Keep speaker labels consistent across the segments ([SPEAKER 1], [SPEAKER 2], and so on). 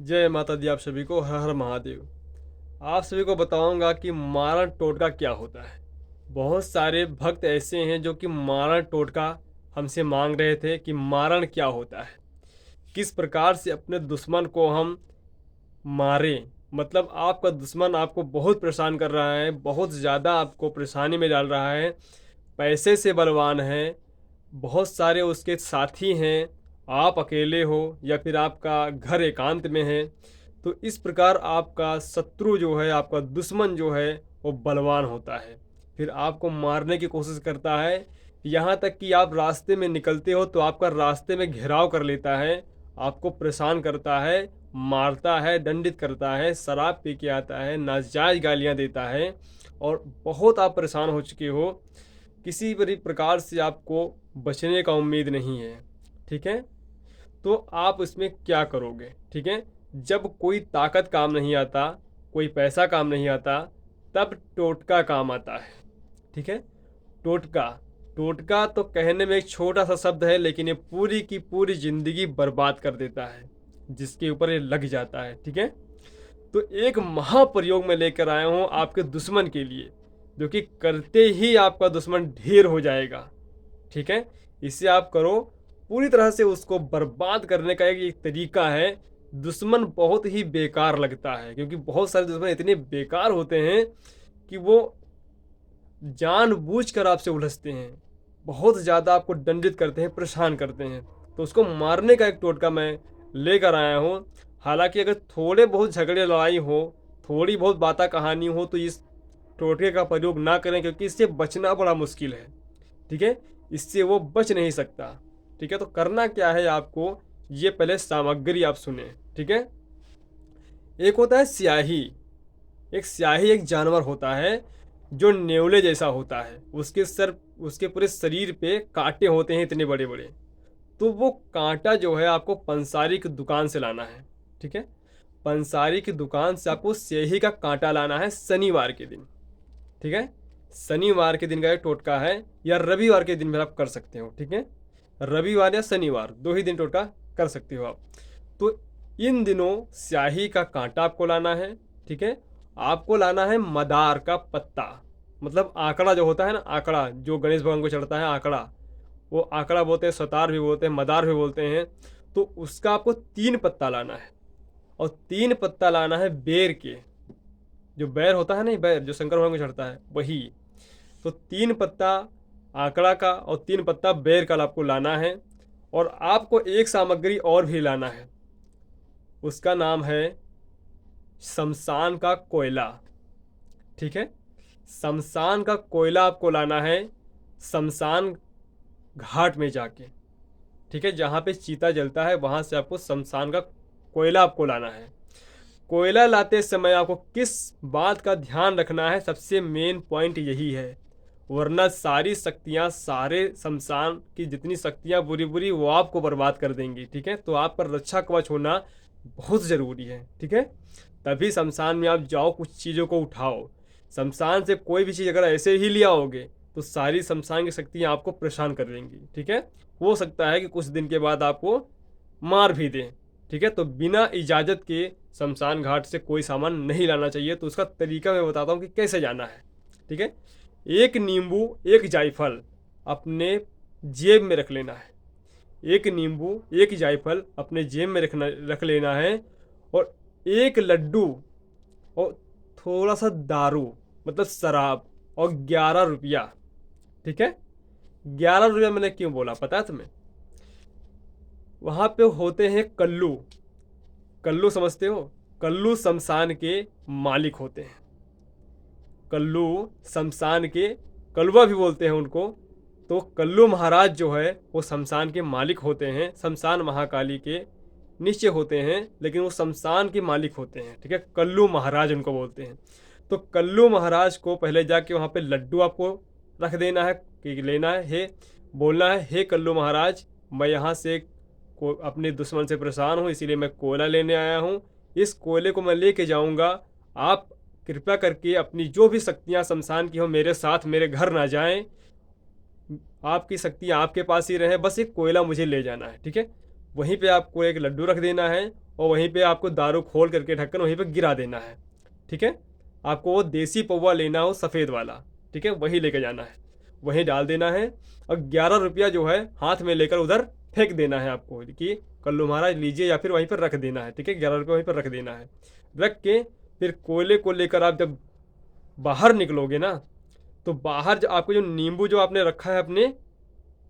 [SPEAKER 1] जय माता दी। आप सभी को हर हर महादेव। आप सभी को बताऊंगा कि मारण टोटका क्या होता है। बहुत सारे भक्त ऐसे हैं जो कि मारण टोटका हमसे मांग रहे थे कि मारण क्या होता है, किस प्रकार से अपने दुश्मन को हम मारें। मतलब आपका दुश्मन आपको बहुत परेशान कर रहा है, बहुत ज़्यादा आपको परेशानी में डाल रहा है, पैसे से बलवान है, बहुत सारे उसके साथी हैं, आप अकेले हो या फिर आपका घर एकांत में है। तो इस प्रकार आपका शत्रु जो है, आपका दुश्मन जो है, वो बलवान होता है, फिर आपको मारने की कोशिश करता है। यहाँ तक कि आप रास्ते में निकलते हो तो आपका रास्ते में घेराव कर लेता है, आपको परेशान करता है, मारता है, दंडित करता है, शराब पी के आता है, नाजायज़ गालियाँ देता है, और बहुत आप परेशान हो चुके हो। किसी भी प्रकार से आपको बचने का उम्मीद नहीं है। ठीक है, तो आप इसमें क्या करोगे? ठीक है, जब कोई ताकत काम नहीं आता, कोई पैसा काम नहीं आता, तब टोटका काम आता है। ठीक है, टोटका। टोटका तो कहने में एक छोटा सा शब्द है, लेकिन ये पूरी की पूरी जिंदगी बर्बाद कर देता है जिसके ऊपर ये लग जाता है। ठीक है, तो एक महाप्रयोग में लेकर आया हूँ आपके दुश्मन के लिए, जो कि करते ही आपका दुश्मन ढेर हो जाएगा। ठीक है, इसे आप करो। पूरी तरह से उसको बर्बाद करने का एक तरीका है। दुश्मन बहुत ही बेकार लगता है, क्योंकि बहुत सारे दुश्मन इतने बेकार होते हैं कि वो जानबूझकर आपसे उलझते हैं, बहुत ज़्यादा आपको दंडित करते हैं, परेशान करते हैं। तो उसको मारने का एक टोटका मैं लेकर आया हूँ। हालांकि अगर थोड़े बहुत झगड़े लड़ाई हो, थोड़ी बहुत बातें कहानी हो, तो इस टोटके का प्रयोग ना करें, क्योंकि इससे बचना बड़ा मुश्किल है। ठीक है, इससे वो बच नहीं सकता। ठीक है, तो करना क्या है आपको, ये पहले सामग्री आप सुने। ठीक है, एक होता है स्याही। एक स्याही एक जानवर होता है जो नेवले जैसा होता है, उसके पूरे शरीर पे कांटे होते हैं इतने बड़े बड़े। तो वो कांटा जो है आपको पंसारी की दुकान से लाना है। ठीक है, पंसारी की दुकान से आपको स्याही का कांटा लाना है शनिवार के दिन। ठीक है, शनिवार के दिन का एक टोटका है, या रविवार के दिन भी आप कर सकते हो। ठीक है, रविवार या शनिवार, दो ही दिन टोटका कर सकते हो आप। तो इन दिनों स्याही का कांटा आपको लाना है। ठीक है, आपको लाना है मदार का पत्ता। मतलब आंकड़ा जो होता है ना, आंकड़ा जो गणेश भगवान को चढ़ता है, आंकड़ा, वो आंकड़ा बोलते हैं, सतार भी बोलते हैं, मदार भी बोलते हैं। तो उसका आपको 3 पत्ता लाना है, और 3 पत्ता लाना है बेर के। जो बैर होता है, नहीं बैर जो शंकर भगवान को चढ़ता है, वही। तो 3 पत्ता आंकड़ा का और 3 पत्ता बेर का आपको लाना है। और आपको एक सामग्री और भी लाना है, उसका नाम है शमशान का कोयला। ठीक है, शमशान का कोयला आपको लाना है शमशान घाट में जाके। ठीक है, जहाँ पे चीता जलता है वहाँ से आपको शमशान का कोयला आपको लाना है। कोयला लाते समय आपको किस बात का ध्यान रखना है, सबसे मेन पॉइंट यही है, वरना सारी शक्तियाँ, सारे शमशान की जितनी शक्तियाँ बुरी बुरी, वो आपको बर्बाद कर देंगी। ठीक है, तो आप पर रक्षा कवच होना बहुत ज़रूरी है। ठीक है, तभी शमशान में आप जाओ, कुछ चीज़ों को उठाओ। शमशान से कोई भी चीज़ अगर ऐसे ही ले आओगे तो सारी शमशान की शक्तियाँ आपको परेशान कर देंगी। ठीक है, हो सकता है कि कुछ दिन के बाद आपको मार भी दें। ठीक है, तो बिना इजाज़त के शमशान घाट से कोई सामान नहीं लाना चाहिए। तो उसका तरीका मैं बताता हूँ कि कैसे जाना है। ठीक है, एक नींबू, एक जायफल अपने जेब में रख लेना है। एक नींबू, एक जायफल अपने जेब में रख लेना है। और एक लड्डू, और थोड़ा सा दारू, मतलब शराब, और 11 रुपया। ठीक है, 11 रुपया मैंने क्यों बोला पता है तुम्हें? वहाँ पे होते हैं कल्लू। कल्लू समझते हो? कल्लू शमशान के मालिक होते हैं। कल्लू शमशान के, कलवा भी बोलते हैं उनको। तो कल्लू महाराज जो है वो शमशान के मालिक होते हैं, शमशान महाकाली के नीचे होते हैं, लेकिन वो शमशान के मालिक होते हैं। ठीक है, कल्लू महाराज उनको बोलते हैं। तो कल्लू महाराज को पहले जाके वहाँ पे लड्डू आपको रख देना है, कि लेना है, हे बोलना है, हे कल्लू महाराज, मैं यहाँ से को अपने दुश्मन से परेशान हूँ, इसीलिए मैं कोयला लेने आया हूँ। इस कोयले को मैं लेके जाऊँगा, आप कृपया करके अपनी जो भी शक्तियाँ शमशान की हो मेरे साथ, मेरे घर ना जाएं, आपकी शक्तियाँ आपके पास ही रहें, बस एक कोयला मुझे ले जाना है। ठीक है, वहीं पे आपको एक लड्डू रख देना है, और वहीं पे आपको दारू खोल करके ढक्कन वहीं पे गिरा देना है। ठीक है, आपको वो देसी पौवा लेना हो सफ़ेद वाला, ठीक है, वही लेके जाना है, वहीं डाल देना है और 11 रुपया जो है हाथ में लेकर उधर फेंक देना है आपको कि कल्लू महाराज लीजिए, या फिर वहीं पर रख देना है। ठीक है, 11 रुपये वहीं पर रख देना है। रख के फिर कोयले को लेकर आप जब बाहर निकलोगे ना, तो बाहर जो आपको जो नींबू जो आपने रखा है अपने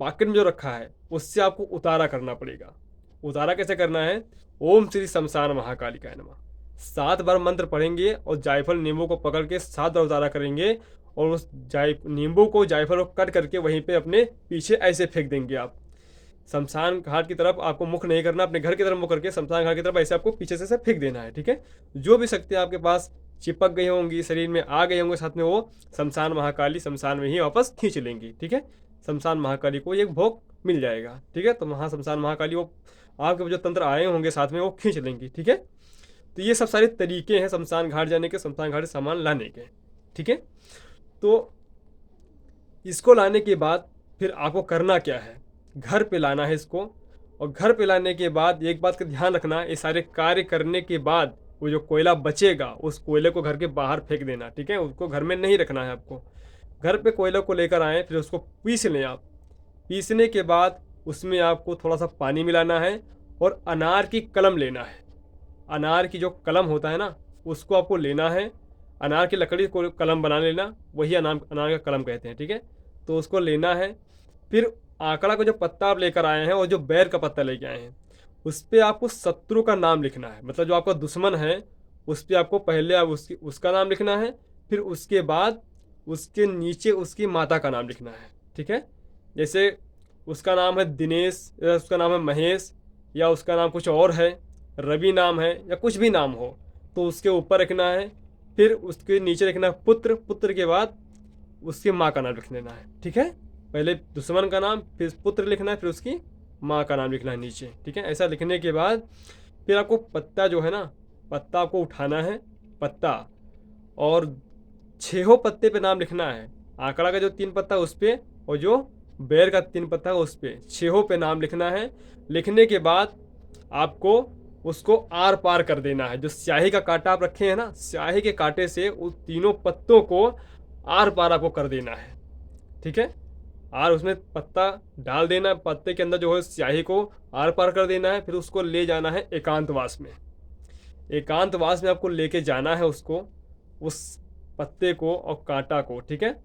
[SPEAKER 1] पॉकेट में जो रखा है, उससे आपको उतारा करना पड़ेगा। उतारा कैसे करना है? ओम श्री शमशान महाकालिकाय नमः 7 बार मंत्र पढ़ेंगे और जायफल नींबू को पकड़ के 7 बार उतारा करेंगे, और उस नींबू को जायफल को कट करके वहीं पे अपने पीछे ऐसे फेंक देंगे आप। शमशान घाट की तरफ आपको मुख नहीं करना, अपने घर की तरफ मुख करके शमशान घाट की तरफ ऐसे आपको पीछे से फेंक देना है। ठीक है, जो भी शक्तियाँ आपके पास चिपक गई होंगी, शरीर में आ गए होंगे, साथ में वो शमशान महाकाली शमशान में ही वापस खींच लेंगी। ठीक है, शमशान महाकाली को एक भोग मिल जाएगा। ठीक है, तो वहाँ शमशान महाकाली वो आपके जो तंत्र आए होंगे साथ में वो खींच लेंगी। ठीक है, तो ये सब सारे तरीके हैं शमशान घाट जाने के, शमशान घाट से सामान लाने के। ठीक है, तो इसको लाने के बाद फिर आपको करना क्या है? घर पे लाना है इसको, और घर पे लाने के बाद एक बात का ध्यान रखना, ये सारे कार्य करने के बाद वो जो कोयला बचेगा उस कोयले को घर के बाहर फेंक देना। ठीक है, उसको घर में नहीं रखना है आपको। घर पे कोयले को लेकर आएँ, फिर उसको पीस लें आप। पीसने के बाद उसमें आपको थोड़ा सा पानी मिलाना है और अनार की कलम लेना है। अनार की जो कलम होता है ना, उसको आपको लेना है। अनार की लकड़ी को कलम बना लेना, वही अनार अनार का कलम कहते हैं। ठीक है, तो उसको लेना है। फिर आंकड़ा को जो पत्ता आप लेकर आए हैं और जो बैर का पत्ता लेके आए हैं, उस पर आपको शत्रु का नाम लिखना है। मतलब जो आपका दुश्मन है उस पर आपको पहले आप उसका नाम लिखना है, फिर उसके बाद उसके नीचे उसकी माता का नाम लिखना है। ठीक है, जैसे उसका नाम है दिनेश, या उसका नाम है महेश, या उसका नाम कुछ और है, रवि नाम है, या कुछ भी नाम हो, तो उसके ऊपर रखना है। फिर उसके नीचे लिखना है पुत्र, पुत्र के बाद उसकी माँ का नाम लिख लेना है। ठीक है, पहले दुश्मन का नाम, फिर पुत्र लिखना है, फिर उसकी माँ का नाम लिखना है नीचे। ठीक है, ऐसा लिखने के बाद फिर आपको पत्ता जो है ना, पत्ता आपको उठाना है, पत्ता, और 6 पत्ते पे नाम लिखना है। आंकड़ा का जो 3 पत्ता उस पर, और जो बैर का 3 पत्ता उस पर, 6 पे नाम लिखना है। लिखने के बाद आपको उसको आर पार कर देना है। जो स्याही का कांटा आप रखे हैं ना, स्याही के कांटे से उस तीनों पत्तों को आर पार आपको कर देना है। ठीक है, और उसमें पत्ता डाल देना, पत्ते के अंदर जो है स्याही को आर पार कर देना है। फिर उसको ले जाना है एकांतवास में। एकांतवास में आपको लेके जाना है उसको, उस पत्ते को और कांटा को। ठीक है,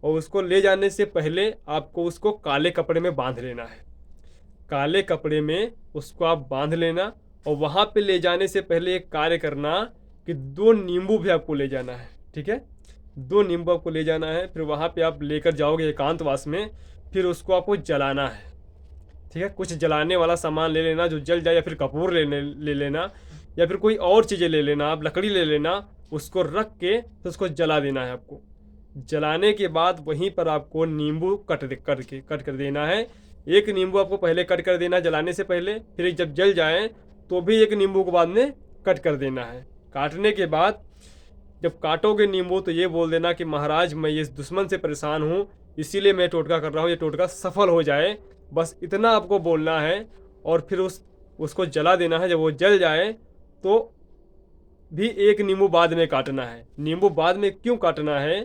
[SPEAKER 1] और उसको ले जाने से पहले आपको उसको काले कपड़े में बांध लेना है। काले कपड़े में उसको आप बांध लेना, और वहाँ पे ले जाने से पहले एक कार्य करना कि 2 नींबू भी आपको ले जाना है। ठीक है, 2 नींबू आपको ले जाना है। फिर वहाँ पे आप लेकर जाओगे एकांतवास में, फिर उसको आपको जलाना है। ठीक है, कुछ जलाने वाला सामान ले लेना जो जल जाए, या फिर कपूर ले लेना, या फिर कोई और चीज़ें ले लेना, आप लकड़ी ले लेना, उसको रख के फिर उसको जला देना है आपको। जलाने के बाद वहीं पर आपको नींबू कट कर देना है। एक नींबू आपको पहले कट कर देना है जलाने से पहले, फिर जब जल जाए तो भी एक नींबू को बाद में कट कर देना है। काटने के बाद जब काटोगे नींबू तो ये बोल देना कि महाराज मैं ये दुश्मन से परेशान हूँ, इसीलिए मैं टोटका कर रहा हूँ, ये टोटका सफल हो जाए, बस इतना आपको बोलना है। और फिर उसको जला देना है। जब वो जल जाए तो भी एक नींबू बाद में काटना है। नींबू बाद में क्यों काटना है?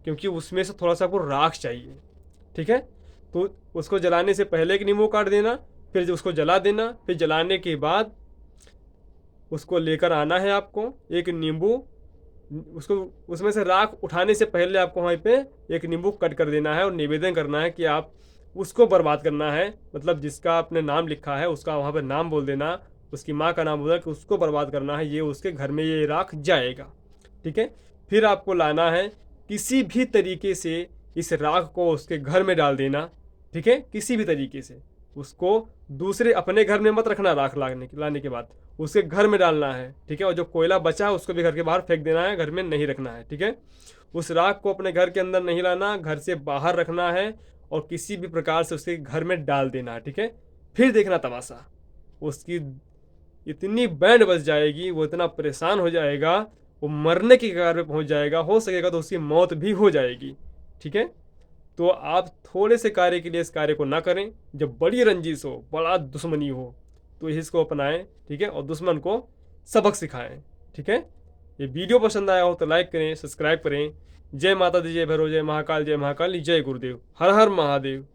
[SPEAKER 1] क्योंकि उसमें से थोड़ा सा आपको राख चाहिए। ठीक है, तो उसको जलाने से पहले एक नींबू काट देना, फिर जो उसको जला देना, फिर जलाने के बाद उसको लेकर आना है आपको एक नींबू, उसको उसमें से राख उठाने से पहले आपको वहीं पे एक नींबू कट कर देना है और निवेदन करना है कि आप उसको बर्बाद करना है। मतलब जिसका आपने नाम लिखा है उसका वहाँ पे नाम बोल देना, उसकी माँ का नाम बोलना कि उसको बर्बाद करना है, ये उसके घर में ये राख जाएगा। ठीक है, फिर आपको लाना है किसी भी तरीके से इस राख को उसके घर में डाल देना। ठीक है, किसी भी तरीके से उसको दूसरे अपने घर में मत रखना, राख लाने के बाद उसके घर में डालना है। ठीक है, और जो कोयला बचा है उसको भी घर के बाहर फेंक देना है, घर में नहीं रखना है। ठीक है, उस राख को अपने घर के अंदर नहीं लाना, घर से बाहर रखना है और किसी भी प्रकार से उसके घर में डाल देना है। ठीक है, फिर देखना तमाशा, उसकी इतनी बैंड बज जाएगी, वो इतना परेशान हो जाएगा, वो मरने की कगार पे पहुंच जाएगा, हो सकेगा तो उसकी मौत भी हो जाएगी। ठीक है, तो आप थोड़े से कार्य के लिए इस कार्य को ना करें। जब बड़ी रंजिश हो, बड़ा दुश्मनी हो, तो इसको अपनाएं, ठीक है, और दुश्मन को सबक सिखाएं, ठीक है। ये वीडियो पसंद आया हो तो लाइक करें, सब्सक्राइब करें। जय माता दी, जय भैरव, जय महाकाल, जय महाकाली, जय गुरुदेव, हर हर महादेव।